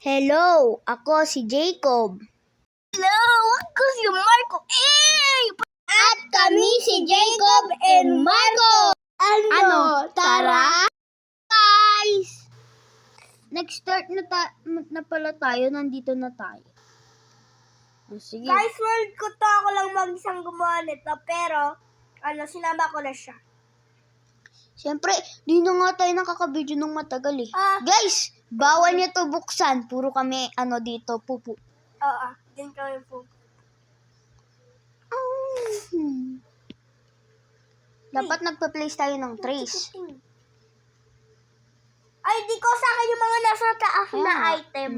Hello, ako si Jacob. Hello, ako si Marco. At kami si Jacob and Marco. Ano? Tara? Guys! Nag-start na pala tayo. Nandito na tayo. Oh, sige. Guys, world ko to. Ako lang mag-isang gumawa nito. Pero, sinama ko na siya. Siyempre, di na nga tayo nakaka-video ng matagal eh. Guys, bawal niya to buksan. Puro kami, dito, pupu. Oo, din kami po. Dapat nagpa-place tayo ng trace. Ay, di ko sa akin yung mga nasa taas na item.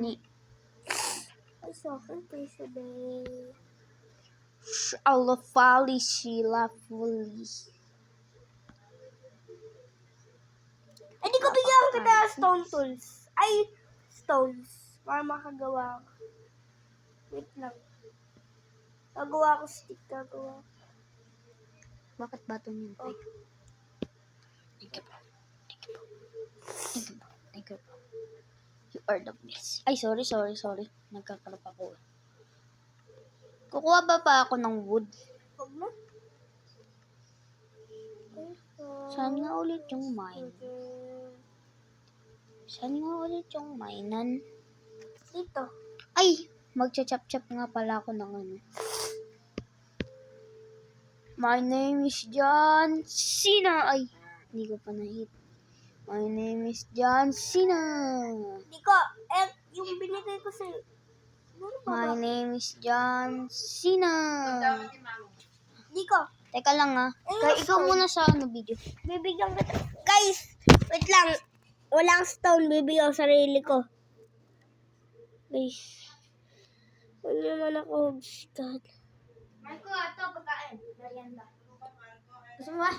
Ay, so, okay, today. Alafali, Sheila, fully. Ay, di ko bigyan kita stone tools. Ay, stones. Para makagawa ko. Wait lang. Gagawa ko stick. Bakit ba ito yun? Oh. Thank you. You are the best. Ay, sorry. Nagkakalap ako. Kukuha pa ako ng wood? Huwag na. Saan nga ulit yung mine? Mainan? Dito. Ay! Magcha-chop-chop nga pala ako ng ano. My name is John Cena. Ay, hindi ko pa na-hit. My name is John Cena. Di ko, yung binigay ko sa'yo. My name is John Cena. Di ko. Teka lang Kaya ikaw muna sa video. Bibigyan ko. Guys, wait lang. Walang stone. Bibigyan ko sarili ko. Guys. Ano naman ako hugstad? Marco, ito pagkain. Merienda. Gusto mo ba?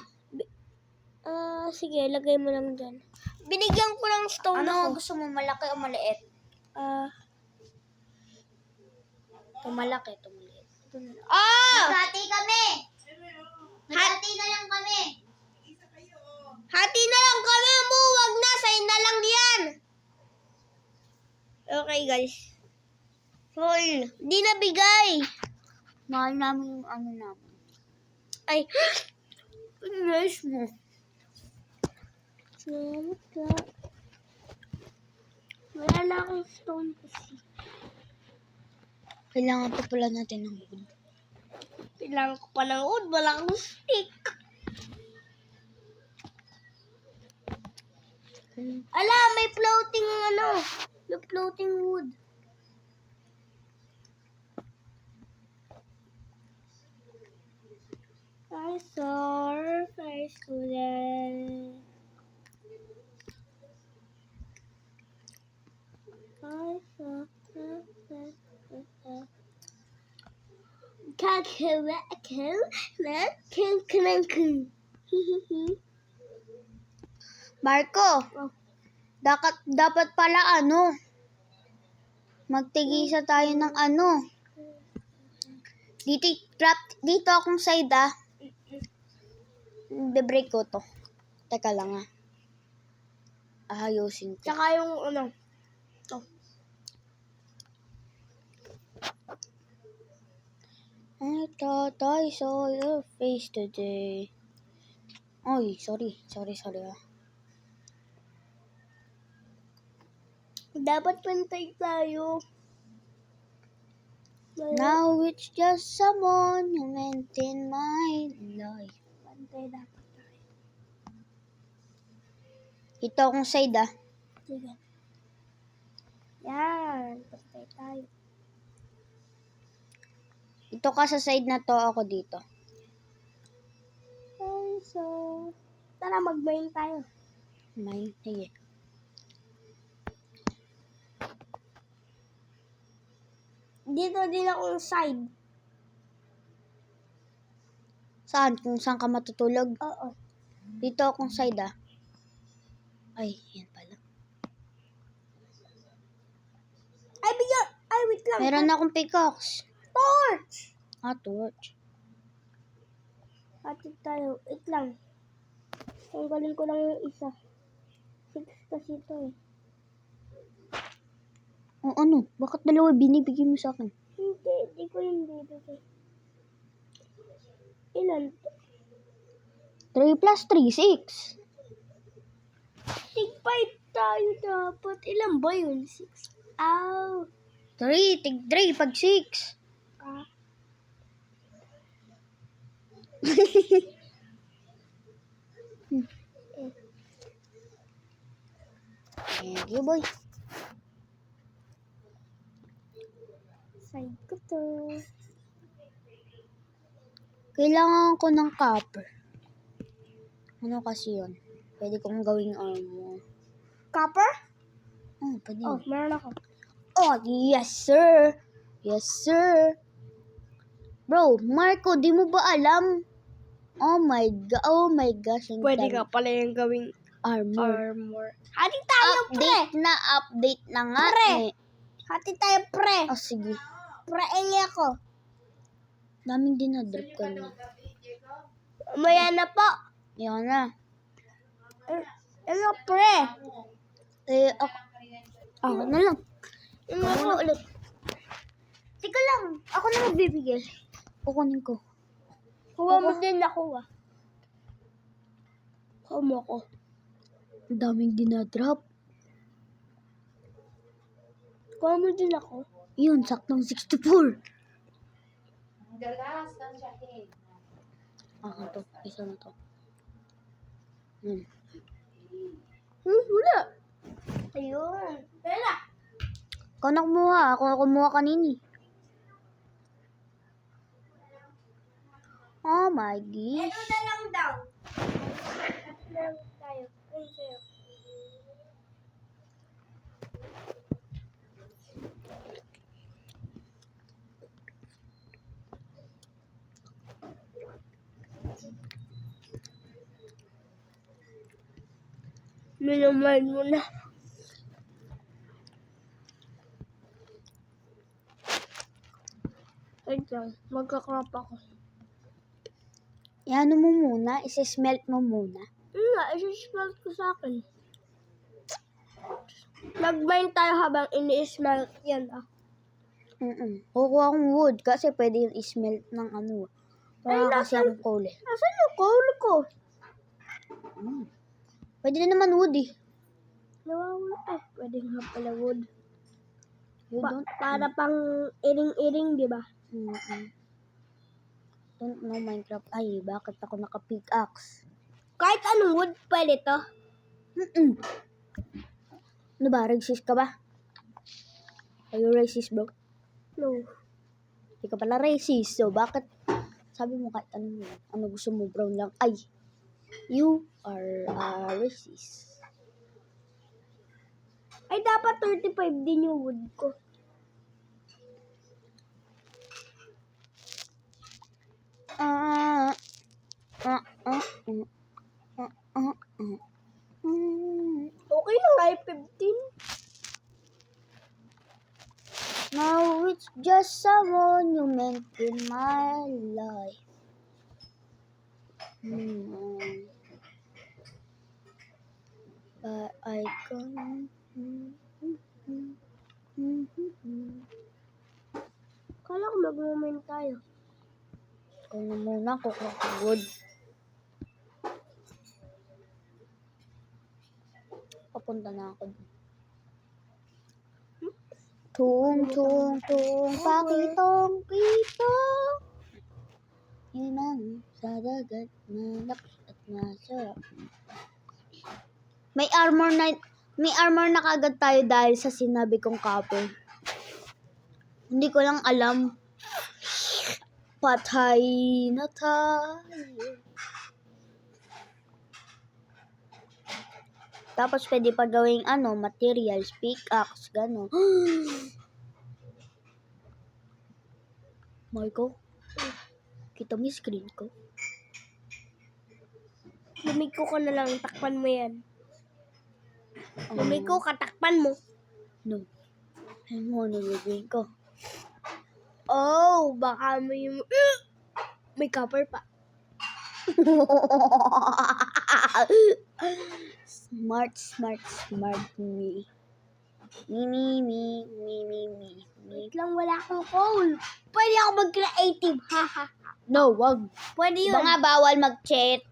Sige, lagay mo lang dyan. Binigyan ko ng stone Ano ako. gusto mo? Malaki o maliit? Ito malaki, ito maliit. Hati kami! Hati na lang kami! Hati na lang kami mo! Wag na! Sa'yo na lang yan! Okay, guys. Full. Di nabigay. Mahal namin yung namin. Ay. Nice mo. Salamat ka. Wala na akong stone kasi. Kailangan pa pala natin ng wood. Kailangan ko pa ng wood. Wala akong stick. Ala, may floating May floating wood. First student. Marco, dapat pala magtigisa tayo ng Dito akong side Be-break ko to. Teka lang ayusin ko. Tsaka yung to. I thought I saw your face today. Oy, sorry. Dapat pantay tayo. Now it's just someone who meant in my life. Pantay dapat tayo. Ito akong side Sige. Yan. Pantay tayo. Ito ka sa side na to, ako dito. Okay, so, tara mag-mine tayo. Mine, sige. Dito din akong side. Saan? Kung saan ka matutulog? Oo. Dito akong side Ay, yan pala. Ay, wait lang. Meron akong pickaxe. Torch! Torch. Hatid tayo. Wait lang. Tanggalin ko lang yung isa. 6 kasi ito ano? Bakit dalawa binibigay mo sa akin? Hindi ko yung bibigay. Ilan? 3 plus 3, 6. Tig 5 tayo dapat. Ilan ba yun? 6. Ow. 3, tig 3 pag 6. Ah. Thank you, boy. Side ko to. Kailangan ko ng copper. Ano kasi yun? Pwede kong gawing armor. Copper? Oh, pwede. Oh, meron ako. Oh, yes, sir. Yes, sir. Bro, Marco, di mo ba alam? Oh my gosh. ang Pwede dami. ka pala yung gawing Armor. armor. Hati tayo, pre! Update na nga. Pre. Eh. Hati tayo, pre. Oh, sige. Pre-ing ako. Daming dinadrop ko na. Maya na po. Yan na. Ano, pre? Ako na lang. Ano Ako po? na ulit. Teka lang. Ako na magbibigay. Kukunin ko. Kuha mo din ako, ah. Kuha mo ako. Ang daming dinadrop. Kuha mo din ako. Yun, saktong 64. Ako to. Isa na to. Wala. Ayun. Bella. Ikaw na kumuha. Ako na kumuha kanini. Oh my gosh. Ito na lang daw. Lang tayo. Ayun sa'yo. Minamahal mo na. Wait lang. Magka-crop ako. Iano mo muna. Isi-smelt mo muna. Nga, isi-smelt ko sa akin. Nag-mine tayo habang ini-smelt yan, ah. Kukuha akong wood kasi pwede yung i-smelt ng ano. Wala kasi akong coal eh. Asan yung coal ko? Pwede na naman wood eh. Nawawala eh. Pwede nga pala wood. You don't, Para pang iring-iring, di ba? don't know Minecraft. Ay, bakit ako naka-pickaxe? Kahit anong wood, pwede to. Ano ba? Racist ka ba? Are you racist, bro? No. Hindi ka pala racist. So, bakit sabi mo kahit ano gusto mo, brown lang? Ay, you are racist. Ay, dapat 35 din yung wood ko. Okay na nga 15. Now it's just a monument in my life. But I can't. Kala ko mag-moment tayo. Kung na muna, kukuha ko wood. Papunta na ako. Tung, pakitong, pitong. Inang sa dagat na at masarap. May armor na kagad tayo dahil sa sinabi kong copper. Hindi ko lang alam. Patay na tayo. Tapos pwede pa gawing materials, pickaxe, gano'n. Marco, kita mo yung screen ko? Lumiko ka na lang, takpan mo yan. Lumiko ka, takpan mo. No. Ano mo gagawin ko? Oh, baka may may copper pa. Smart me. Me. Wait lang, wala akong coal. Pwede ako mag-creative, haha. No, wag. Pwede yun. Ba nga bawal mag-cheat?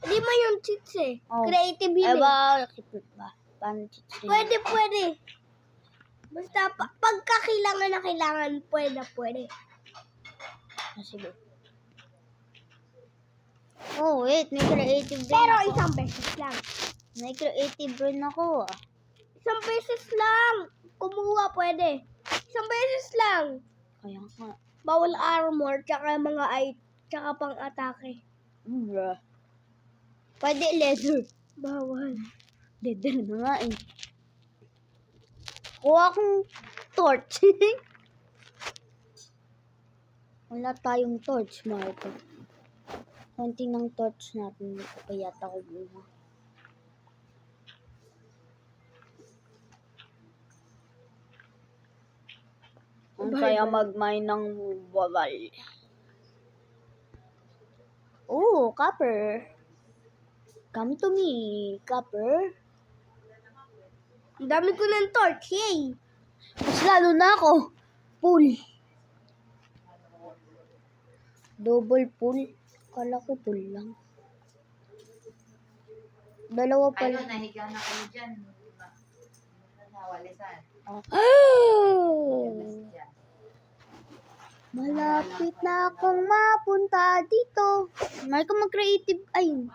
Hindi mo yung cheats eh. Oh. Creative yun eh. Bakit ba? Paano cheat? Pwede. Basta pagka kailangan, pwede. Sige. Oh, wait. May creative din Pero ako. isang beses lang. May creative rin ako. Isang beses lang. Kumuha, pwede. Isang beses lang. Kaya nga. Bawal armor, tsaka tsaka pang-atake. Bruh. Pwede leather. Bawal. Leather na nga eh. Kuha akong torch. Wala tayong torch, Marco. Konti ng torch natin. Kaya ako buha. Ang kaya mag-mine ng bawal. Oh, copper. Come to me, copper. Ang dami ko ng torch, yay! Mas lalo na ako. Pool. Double pool. Kala ko pool lang. Dalawa pala. Ayun, nahiga na kayo dyan. Nawalisan. Malapit na akong mapunta dito. May ko mag-creative. Ayun.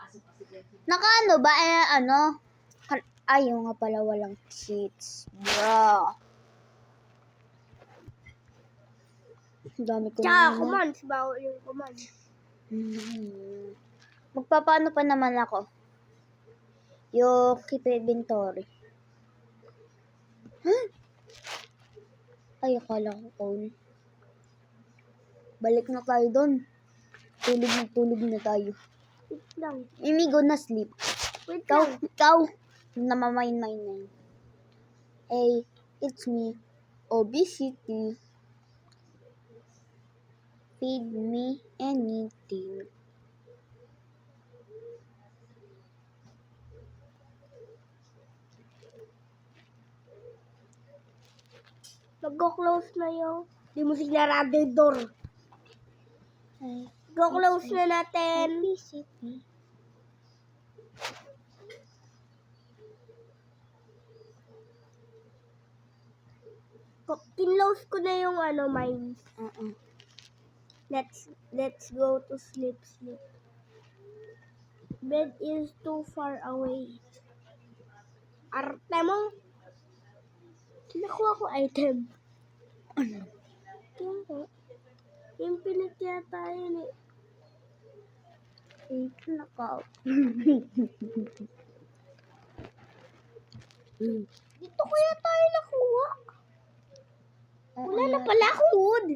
Nakaano ba? Ayun nga pala walang cheats. Bro. Dami ko Tsaka naman. commands, bawal yung commands. Magpapaano pa naman ako? Yung keep inventory. Huh? Ay, akala ko coal. Balik na tayo doon. Tulog na tayo. Wait lang. Imigo na sleep. Wait Ikaw, lang. namamain na. Hey, it's me. Obesity. Feed me anything. Mag-close na yun. Di mo sinarado yung door. Hey, Go-close na natin. obesity. Kinlose ko na yung mines. Let's go to sleep. Bed is too far away. Arte mo. Nakuha ko item. Ano? Infinite yata yun eh. Nakaw. Dito kaya tayo nakuha. Wala na pala akong wood.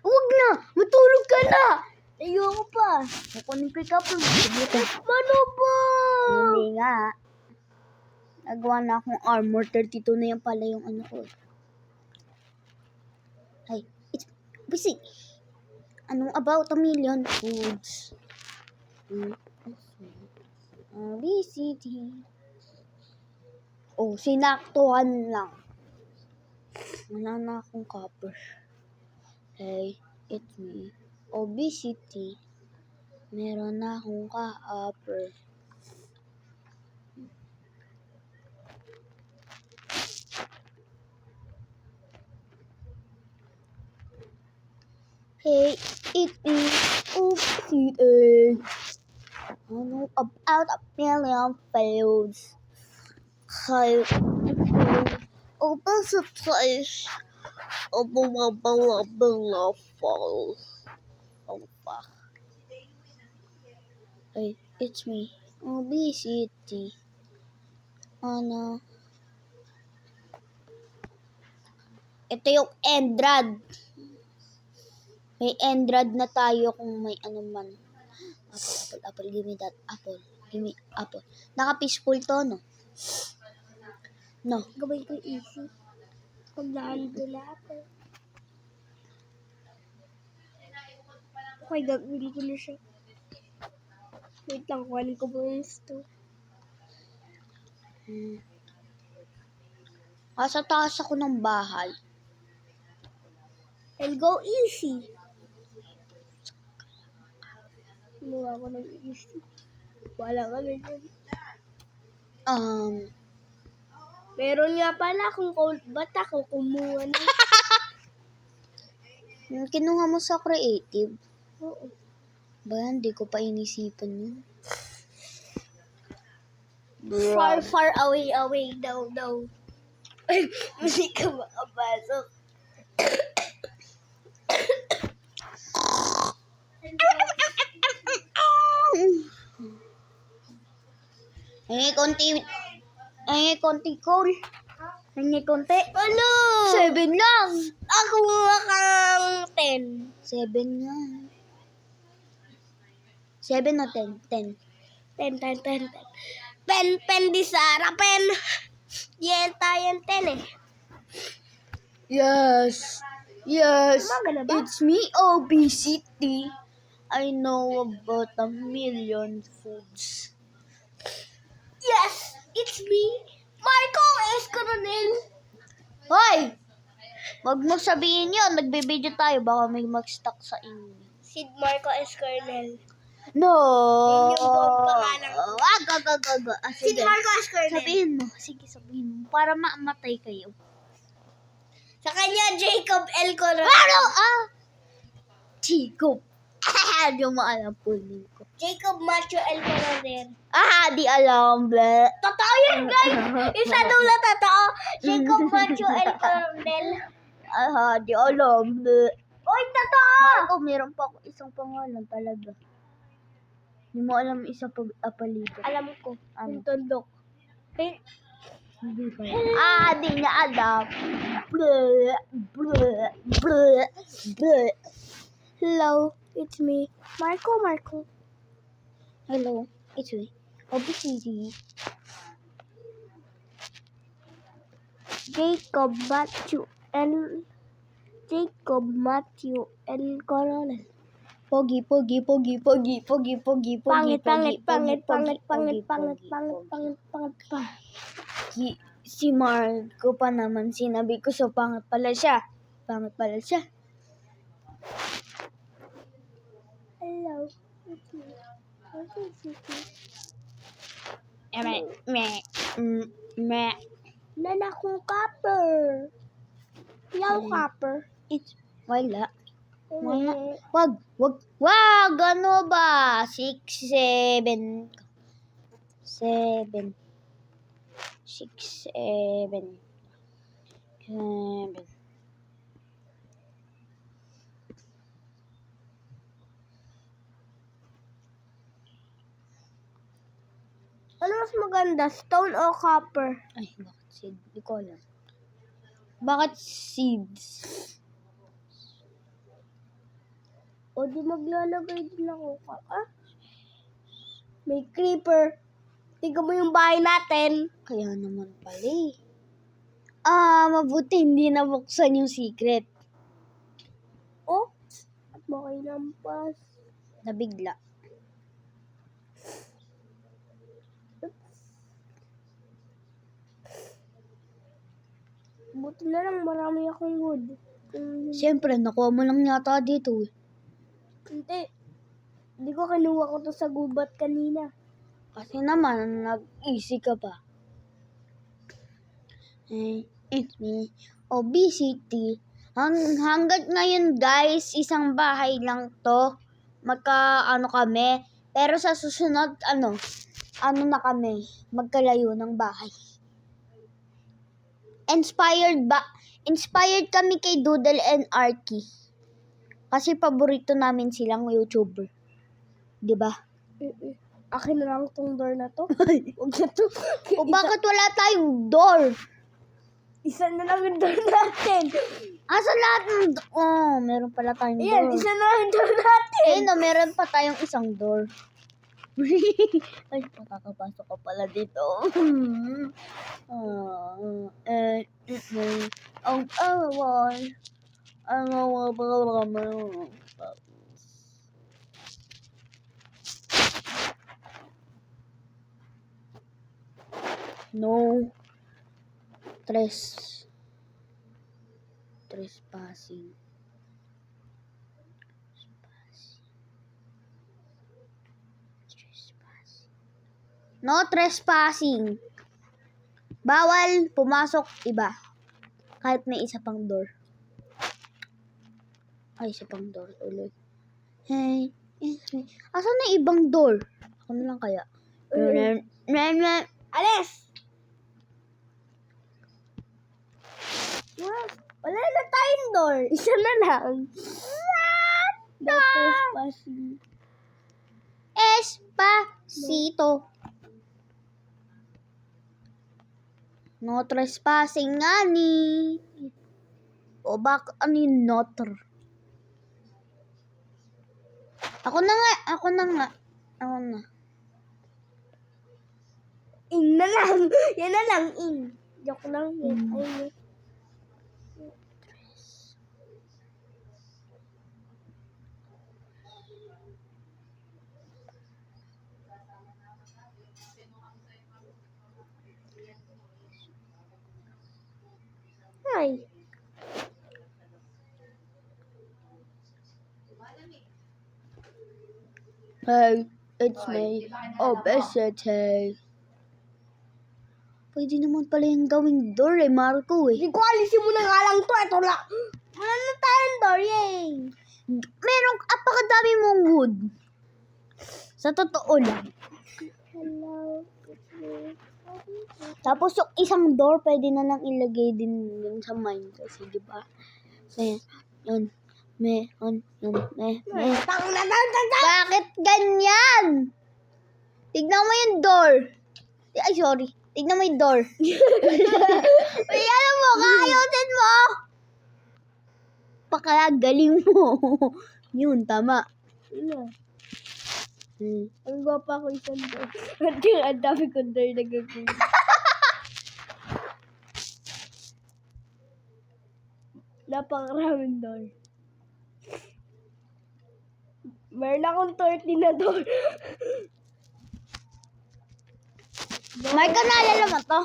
Huwag na! Matulog ka na! Ayoko pa. Kukunin ko ikaw pa. Mano po? Hindi nga. Nagawa na akong armor. 32 na yan pala yung ano ko. Hey, it's busy. Anong about a million foods? Obesity. Oh, sinaktuhan lang. Wala na akong copper. Hey, it's me. Obesity. Meron na akong copper. Hey, it's me. Obesity. I know about a million fields. Hey, it's me. Obesity. Falls. Oh, fuck. Hey, it's me. Obesity. Ano? Ito yung Endrad. May Endrad na tayo kung may ano man. Apple. Give me that apple. Give me apple. Naka-peaceful to, no? No. Gawin ko easy. Paglahan ko lahat eh. Okay, gagawin ko na siya. Wait lang, kuhanin ko po yung stove. Sa taas ako ng bahay. And go easy. Gumawa ko ng easy. Wala ka na dyan. Meron nga pala kung ba't ako kumuha na. Yung kinuha mo sa creative. Oo. Ba, hindi ko pa inisipan yun. Far, far away, away, daw, daw. Hindi ka makapasok. konti call. Konti. Ano? 7 lang. Ako mukhang 10. 7 nga. 7 o 10? 10. 10. Pen di Sara, pen. Yan tayo 10 eh. Yes. Umaga na ba? It's me, obesity. I know about a million foods. Yes, it's me. Marco S. Coronel. Hoy! Wag mo sabihin yun. Nagbibideo tayo. Baka may mag-stuck sa inyo. Sid Marco S. Coronel. No! Yun yung buong pangalan ko. Wag. Sid Sige. Marco S. Coronel. Sabihin mo. Sige, sabihin mo. Para mamatay kayo. Sa kanya, Jacob L. Coronel. Ano? Jacob. Di mo alam po ko. Jacob Macho L. Coronel. Di alam. Bleh. Totoo yun, guys. Isa dula totoo. Jacob Macho L. Coronel. Di alam. Bleh. Uy, totoo. Marco, meron pa ako isang pangalan talaga. Hindi mo alam isa pag apelido. Alam ko. Ano? Yung tundok. Eh, Hindi pa. Di niya alam. Bleh. hello, it's me. Marco. Hello, it's me. Obesity. Jacob Matthew L. Coronel. Pogi. Pangit. Si Marco pa naman sinabi ko so pangit pala siya. Hello, it's me. Obesity. Me. Nana kong copper. Yaw copper. Wala. Wag, ano ba? 6, 7. 7. 6, 7. 7. Ano mas maganda, stone o copper? Ay, bakit seed? Hindi ko alam. Bakit seeds? O di maglalagay din ako. May creeper. Tingnan mo yung bahay natin. Kaya naman pala eh. Mabuti hindi nabuksan yung secret. Oh, at makinampas. Nabigla. Buti na lang marami akong wood. Siyempre, nakuha mo lang yata dito eh. Hindi ko kinuha ko to sa gubat kanina. Kasi naman, nag-easy ka pa. It's me, obesity. Hanggat ngayon guys, isang bahay lang to. Kami. Pero sa susunod, na kami. Magkalayo ng bahay. Inspired kami kay Doodle and Arky. Kasi paborito namin silang YouTuber. 'Di ba? Akin na lang tong door na to. Huwag na to. O bakit wala tayong door? Isa na lang yung door natin. Sa lahat ng meron pala tayong door. Ayan, isa na lang yung door natin. Meron pa tayong isang door. Ay, makakapasok ka pala dito. Ang awal. No. Trespassing. No trespassing. Bawal pumasok iba. Kahit may isa pang door. Ay, isa pang door ulit. Hey, asan na ibang door? Ako na lang kaya. Alis! Wala na tayong door. Isa na lang. No trespassing. Espacito. No trespassing nga ni. O bak ano yung notr? Ako na. In na lang. Yan na lang, in. Joke lang yan. Ayun. Ay. Hey, it's me. Obesity. Pwede naman pala yung gawing door Marco Hindi ko alisin mo na nga lang to. Ito lang. Wala na tayong door, yay. Merong apakadami mong wood. Sa totoo lang. Hello. Tapos yung isang door, pwede na lang ilagay din yun sa mine. Kasi diba? Bakit ganyan? Tignan mo yung door. Ay, sorry. Tignan mo yung door. Uy, alam mo, kakayutin mo. Pakagaling mo. Yun, tama. Ano? Ang gwapa ko isang door. Ang dami kong door na gagawin. Napakaraming door. Meron akong 30 na door. May kanala naman to.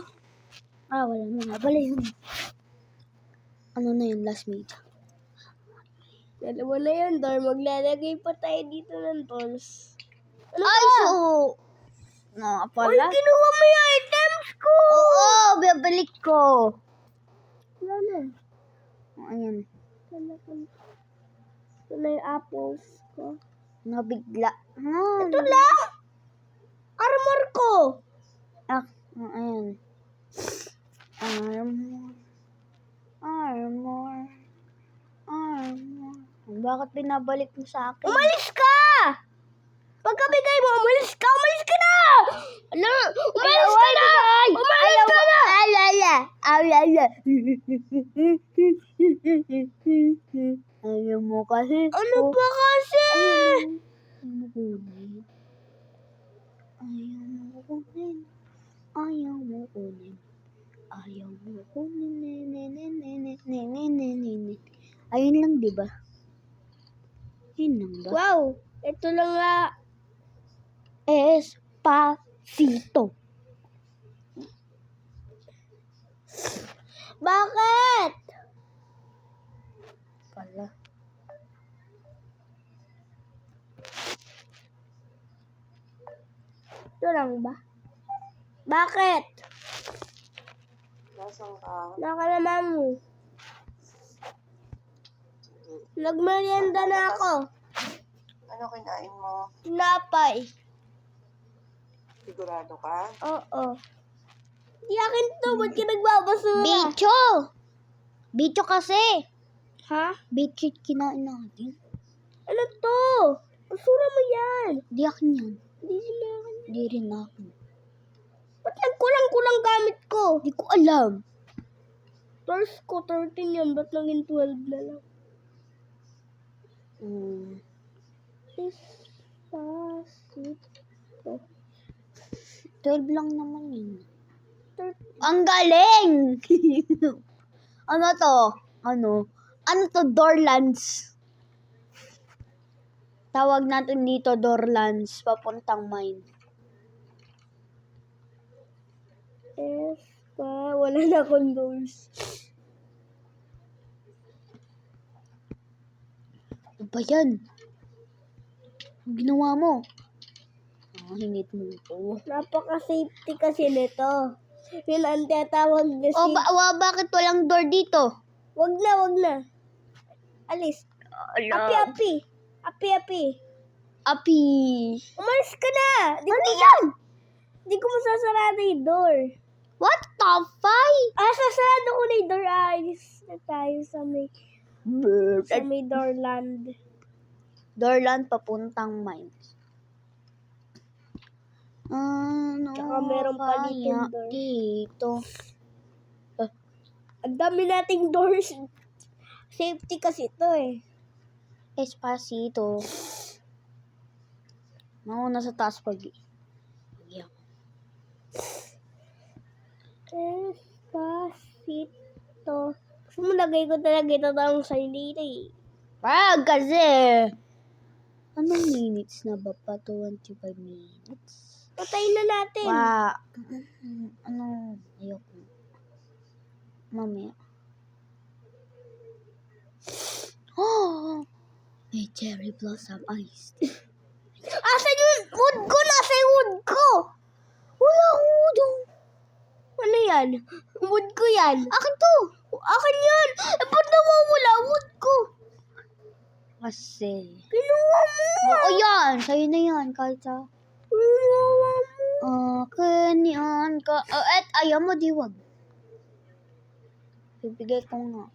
Ah, wala na nga. Bala yun. Ano na yun, last meet. Dalawa na yun, door. Maglalagay pa tayo dito ng doors. Ano Ay, ba? so... Nga Ay, pala. kinuha mo yung items ko! Oo, babalik ko. Wala na. Ayan. Ito na yung apples ko. Nabigla. Ito lang! Armor ko! Ayan. Armor. Bakit binabalik mo sa akin? Umalis ka! Pagkabigay mo, umalis ka! Umalis ka na! Ano? Umalis ka na! Umalis ka na! Alala. Ayaw mo kasi. Ano ba kasi? Ayaw mo kunin. Ayun lang, di ba? Yun lang ba? Wow! Ito lang nga. Espacito. Bakit? Pala. Ito lang ba? Bakit? Nasaan ka? Naka naman mo. Nagmerienda na ako. Ano kinain mo? Napay. Sigurado ka? Oo. Di akin to. Ba't ka nagbabasura? Bicho! Bicho kasi. Ha? Bicho kinain natin. Ano to? Basura mo yan. Di akin yan. Hindi sila akin. Di rin akin. Ba't yan kulang-kulang gamit ko? Di ko alam. Tools ko, 13 yan. Ba't naging 12 na lang? Despacito. 12 lang naman yun. 13. Ang galing! Ano to? Ano to? Doorlands. Tawag natin dito Doorlands. Papuntang mine. Wala na akong doors. Ano ba yan? Ang ginawa mo? Hingit mo ito. Napaka-safety kasi nito. Yun ang tinatawag na O, bakit walang door dito? Wag na. Alis. Api. Api. Umalis ka na! Ano yan? Di ko masasarado yung door. What the fuck? Sasarado ko na yung door. Alis na tayo sa may doorland. Doorland papuntang mines. Ano Tsaka meron pa dito kaya door. dito? Ang dami nating doors. Safety kasi ito eh. Espacito. Mauna sa taas pag... Yeah. Espacito. Gusto mo lagay ko talaga ito ng salita eh. Kasi... Anong minutes na ba pa? 25 minutes? Patayin na natin. Ano? Ayoko. Mamaya. Oh! May cherry blossom ice. Asan yung wood ko? Nasa yung wood ko. Wala akong wood. Ano yan? Wood ko yan. Akin to! Akin yan. Ba't nawawala wood ko? Kasi... Kinuha mo. Oo yan! Sa'yo na yan. Kahit sa... Kinuha mo. Akin yan ka... ayaw mo, diwag. Bibigay ko nga.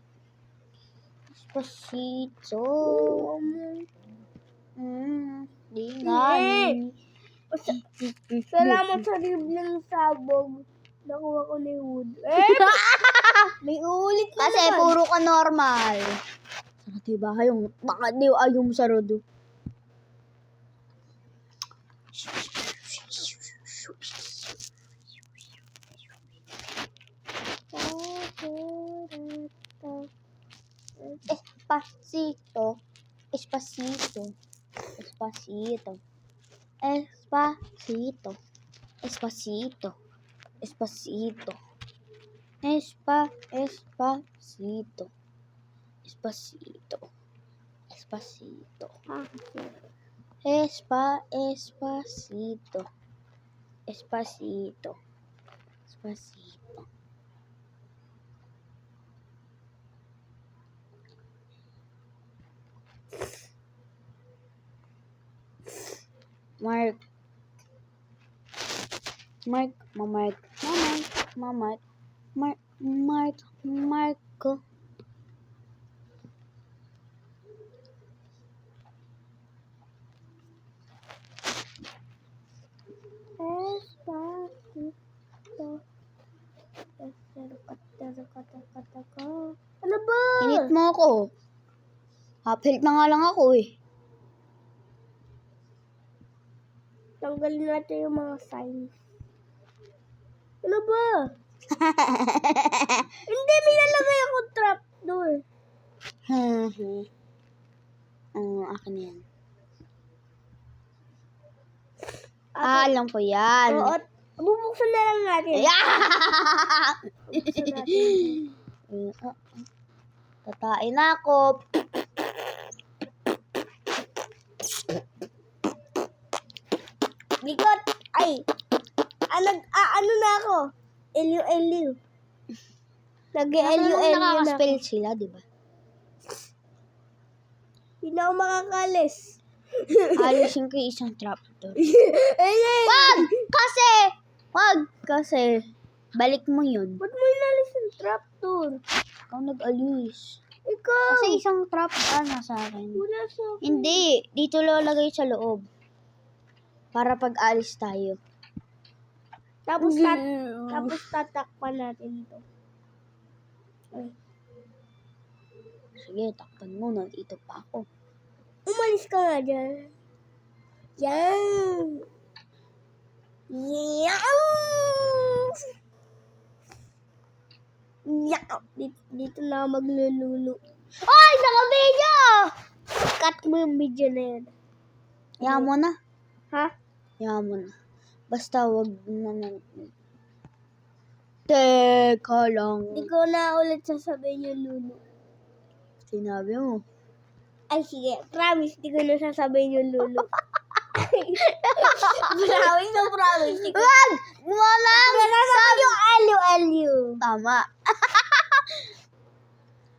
Espacito. Di nga. Salamat sa libreng sabog. Nakuha ko na yung wood. May ulit na Kasi naman. puro ka normal. Sana diba yung baka di ayaw mo sa rodo. Espacito. Espacito. Espacito. Espacito. Espacito. Espacito. Espacito. Espacito. Espacito. Espacito. Espacito. Espacito. Mark. Marco. Ano ba? Init mo ako. Half-health na nga lang ako eh. Tanggalin natin yung mga signs. Ano ba? Hindi, may nalagay akong trapdoor. Akin yan. Alam ko yan. Oo, bubuksan na lang natin. Bubuksan natin. Tatain na ako. Bigot! Ay! Ano na ako? L-U-L-U. Nag-L-U-L-U na ako. Nakaka-spell sila, di ba? Hindi na ako makakalis. Alisin ko yung isang trapdoor. Ay! Wag! Kasi, balik mo yun. Ba't mo inalis yung trapdoor? Ikaw nag-alis. Ikaw! Kasi isang trap, nasa akin. Wala sa akin. Hindi, dito lalagay sa loob. Para pag alis tayo. Tapos tatakpan natin ito. Ay. Sige, takpan mo. Nandito pa ako. Umalis ka nga dyan. Yan! Yan! Yan! Dito na ako maglululo. Ay! Saka video! Cut mo yung video na yan. Yaman mo na. Ha? Yaman mo na. Basta wag naman. Teka lang. Hindi ko na ulit sasabihin yung Lulu. Sinabi mo. Ay, sige. Promise, di ko na sasabihin yung Lulu. Promise na promise. Di ko Wag! Walang sasabihin yung Aliw. Tama.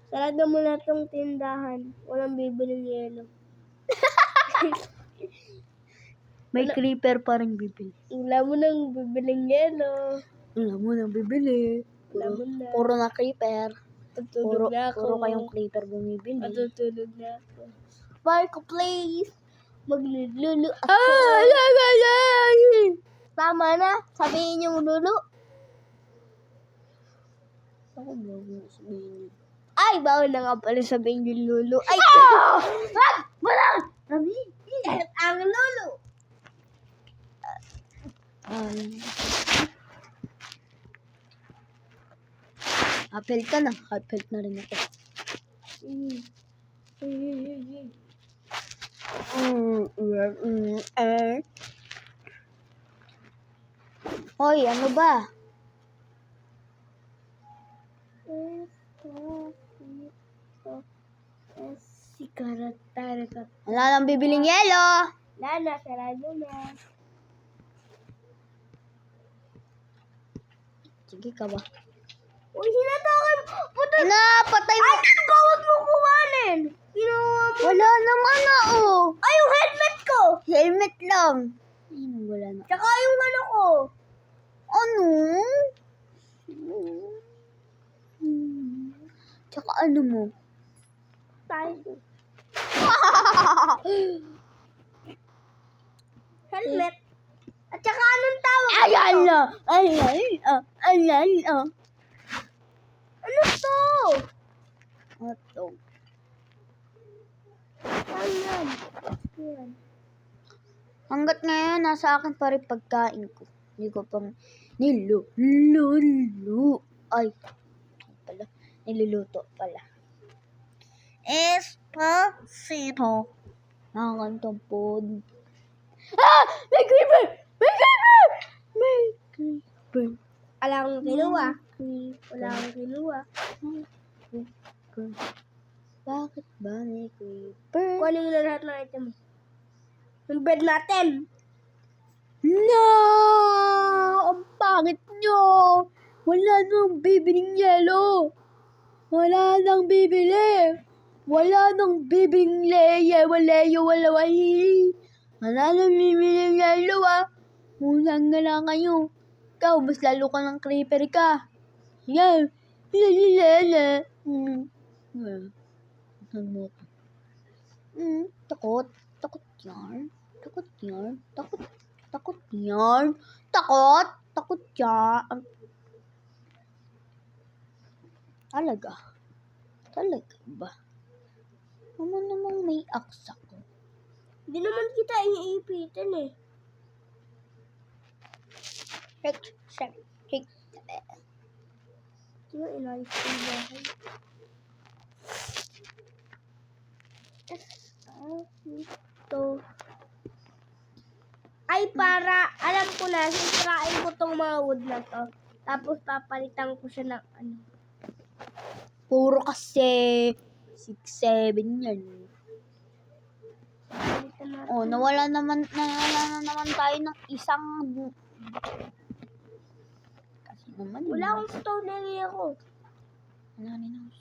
Sarado mo na tong tindahan. Walang bibiling yelo. May creeper pa rin bibili. Wala mo nang bibiling yelo. Alam mo nang bibili. Wala mo na. Puro na creeper. Tutulog na ako. Puro kayong creeper bumibili. Matutulog na ako. Marco, please. Maglululo ako. Tama na. Sabihin yung lulu. Ako ba sabihin niya? Ay, bawal na nga pala sabihin yung lulu. Ay! Wag! Walang! Rami! Ang lulu. Apel ka na. Apel na rin ako. Hoy, ano ba? Wala nang bibiling yelo. Lana, sarado na. Sige ka ba? Uy, hinatakan. Patay. Patay mo. Ay, kawag mo kumanin. Ginawa mo. Wala naman na, oh. Ay, yung helmet ko. Helmet lang. Ayun, wala na. Tsaka yung ano ko. Ano? Tsaka ano mo? Tayo. Helmet. At saka anong tawag Ayan dito? na. Ayan na. Ano to? Ito. Ayan. Ayan. Hanggat ngayon, nasa akin pa rin pagkain ko. Hindi ko pang niluluto. Ay, pala. Niluluto pala. Esposito. Nakakantong pod. May creeper! May creeper! May creeper. Wala akong kinuha. Wala akong kinuha. Creeper. Bakit ba may creeper? Kunin mo na lahat ng item mo. Yung bed natin. No! Ang pangit nyo! Wala nang bibiling yelo! Wala nang bibili! Wala nang bibiling wala wahi! Wala nang bibiling yelo ah! Mulang nga lang kayo! Ikaw, mas lalo ka ng creeper ka! Yan! Lalalala! Saan mo ko? Takot! Takot yan! Takot yan! Takot yan! Takot! Takot yan! Talaga? Talaga ba? Ano namang may aksa ko? Hindi naman kita iipitin eh. Shake. Hindi nga inayos ko yung bahay. Ito. Ay, para, alam ko na, sisirain ko tong mga wood na to. Tapos papalitan ko siya ng ano. Puro kasi 6-7 yan. Palitan natin. Oh, nawala na naman tayo ng isang kasi naman. Wala akong stone area ko. Wala rin ako.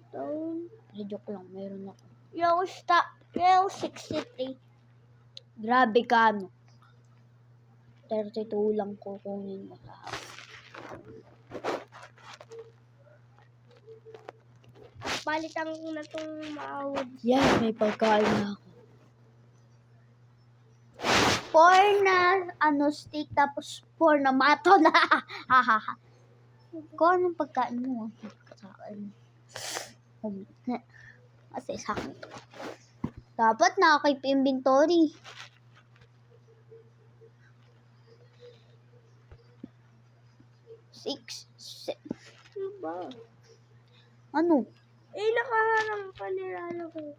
Stone. Joke lang, meron ako. Yo, 63. Grabe ka, no? 32 lang kukunin mo sa house. Palitan ko na tong mga wood. Yan, may pagkain na ako. 4 na, steak, tapos 4 na mato na. Hahaha. Kung anong pagkain mo, sa akin. Kasi sa akin ito. Dapat nakakip inventory. Six. Ano ba? Ano? Eh, nakaharang pa nilalo ko.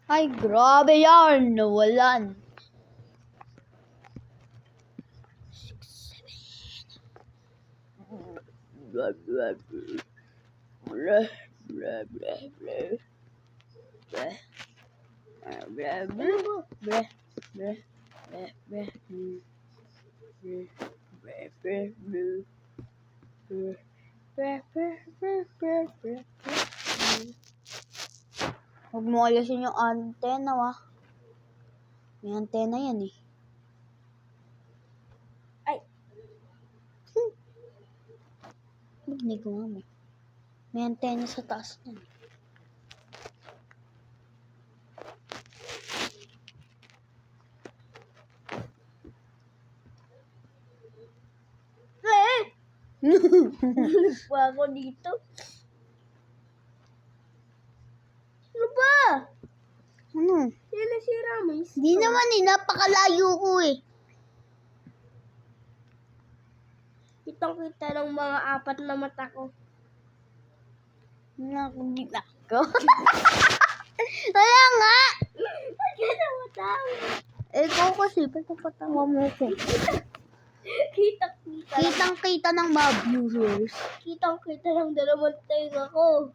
Ay, grabe yan. Nawalan. blah, blah, blah. Blah, blah, blah, blah. Blah. Blah, blah, blah. Blah, blah, blah, blah. Blah, blah, blah, blah. Blah, blah, blah, blah, blah, blah. Huwag mo alisin yung antena, wa. May antena yan eh. Ay, Magnig mo mo. May antena sa taas niyan. pa ako dito. Ano ba? Ano? Sila si Ramis. Di naman eh, napakalayo ko eh. Kitang-kita ng mga 4 na mata ko. Nakagita ko. Wala nga! Kaya mata ko. Ikaw kasi, pagpapatawa mo ko. Kitang-kita. Kitang-kita ng mga viewers. Kitang-kita ng 2 tenga ko.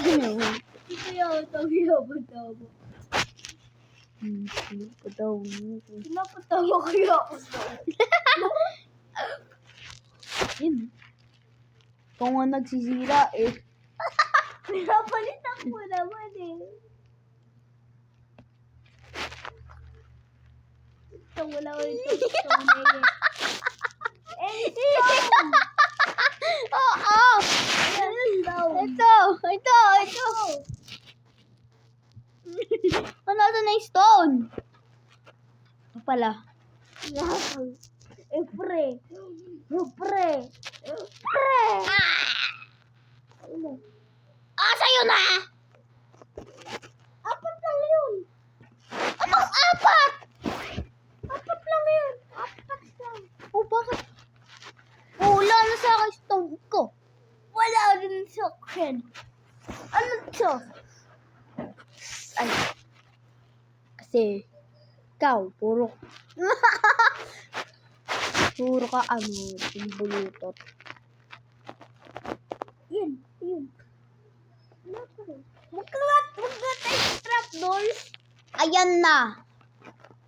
Ano? Kaya patawa mo. Patawa mo ko. Pinapatawa kaya ako sa Yun. Ikaw nga nagsisira eh. pinapalitan ko naman eh. Ito wala ko ito. Oo! Ito! Ano na yung stone? Ito pala. Pre. Ah, sa'yo na! 4 lang yun. Anong 4? 4 lang yun. 4 lang. Oh, bakit? Oh, wala na sa akin stone ko. Wala din sa akin. Ano to? Ay. Kasi, ikaw, puro ka pinubulutot. Yun. Huwag nga tayo trapdoors. Ayan na.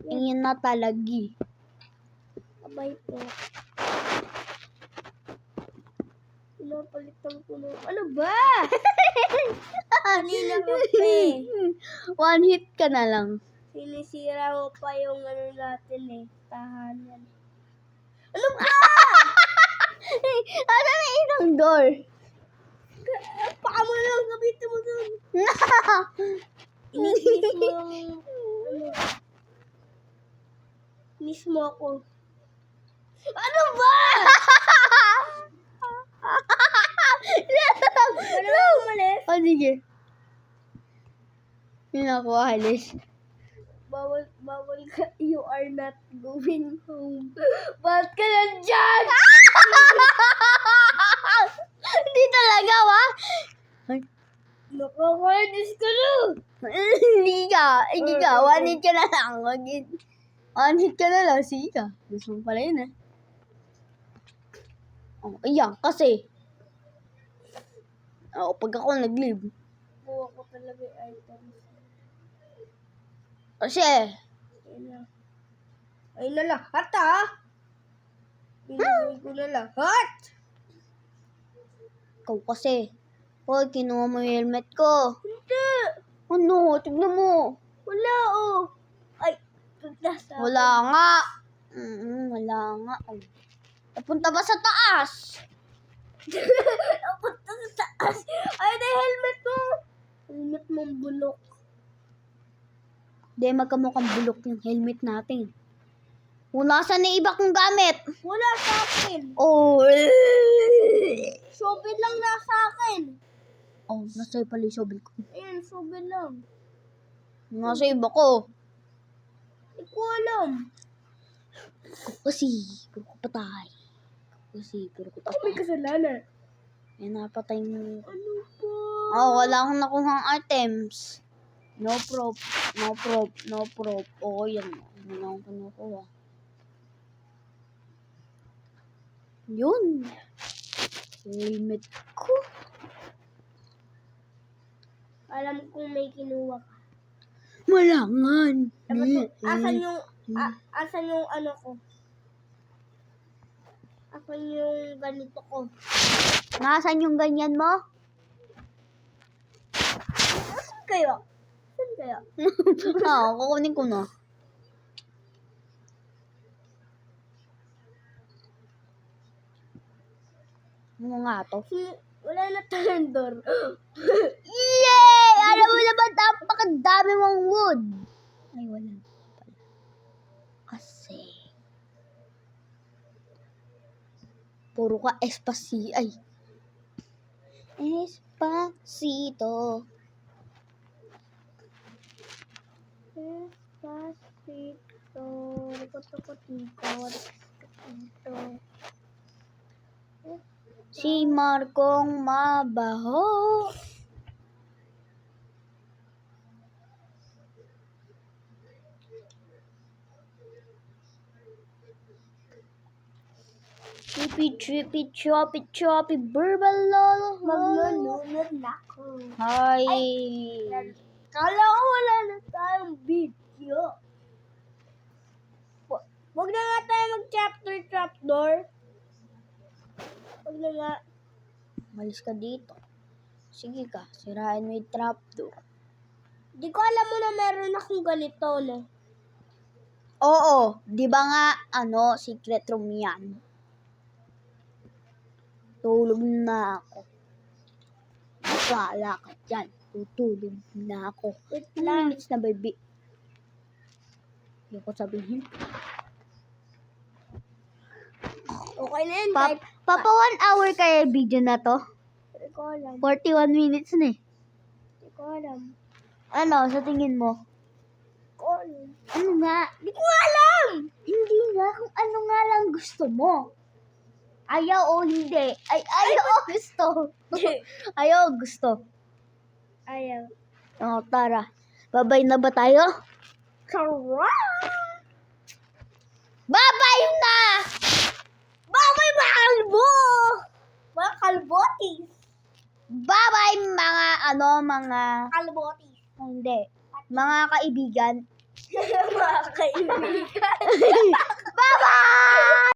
Ayan na talagi. Abay po. Pinapalitan ko na. Ano ba? Kanina ka pa eh. One hit ka na lang. Sinisira mo pa yung ano natin eh. Tahanan. Ano ba? Ano na isang door? Baka mo lang gamitin mo dun. Inis mo yung ano. Inis mo ako. Ano ba? Ano ba umalis? Oh, sige. Yun ako, alis. Bawal ka. You are not going home. Ba't ka nandyan? Hindi talaga, wa? Ay, Nakakainis ka na. hindi ka. One hit ka na lang. One hit ka na lang. Sige ka. Gusto mo pala yun, eh. Oh, ayan, kasi. Oh, pag ako nag-leave. Buwa ko talaga yung items. Kasi, Ay na lahat ah. Pinagay ko na lahat. ikaw kasi. Hoy, kinuha mo yung helmet ko. Hindi. Ano? Tignan mo. Wala oh. Ay, nasa. Wala nga. Wala nga. Ay. Napunta ba sa taas? Napunta sa taas. Ay, na helmet mo. Helmet mong bulok. Hindi, magkamukhang bulok yung helmet natin. Kung nasa na iba kong gamit. Wala sa akin. Oh. Shovel lang nasa akin. Oh, nasa iyo pala yung shovel ko. Ayan, shovel lang. Nasa iba ko. Hindi ko alam. Kasi, puro ko patay. Puro ko Ako may patay. kasalanan. Eh, napatay mo. Ano po? Oh, wala akong nakuhang items. No prop. Oo, yan. Ano lang akong kinukuha. Yun. Limit ko. Alam kong may kinuha ka. Malangan. Asan yung ano ko? Asan yung ganito ko? Nasaan yung ganyan mo? Asan kayo? Asan kayo? Kukunin ko na. Ano nga to? Wala na tayong door. Yay! Alam mo naman, napakadami mong wood. Ay, wala na pala. Kasi, puro ka Espacito. Despacito. Rikot-rikot-rikot. Si Markong mabaho. Trippy, choppy, burbalolo. Maglulunod na ako. Hi. Kala ko wala na tayong video. Wag na nga tayo mag-chapter trapdoor. Wag na nga. Malis ka dito. Sige ka, sirain mo yung trapdoor. Di ko alam mo na meron akong ganito, no? Oo, di ba nga, secret room yan. Tulog na ako. Wala ka dyan. Tutulog na ako. Wait Ilang lang. minutes na, baby? Hindi ko sabihin. Okay na yun, kahit Papa, 1 hour kaya video na to? di ko alam. 41 minutes na eh. Di ko alam. Ano, sa tingin mo? Di ko alam. Ano nga? Di ko alam! Hindi nga, kung ano nga lang gusto mo. Ayaw o hindi. Ayaw o gusto. Ayaw o gusto. Ayaw. Tara. Babay na ba tayo? Correct! Babay na! Babay mga kalbo! Mga kalbotis! Babay mga Kalbotis. hindi. Mga kaibigan. Mga kaibigan. Bye-bye!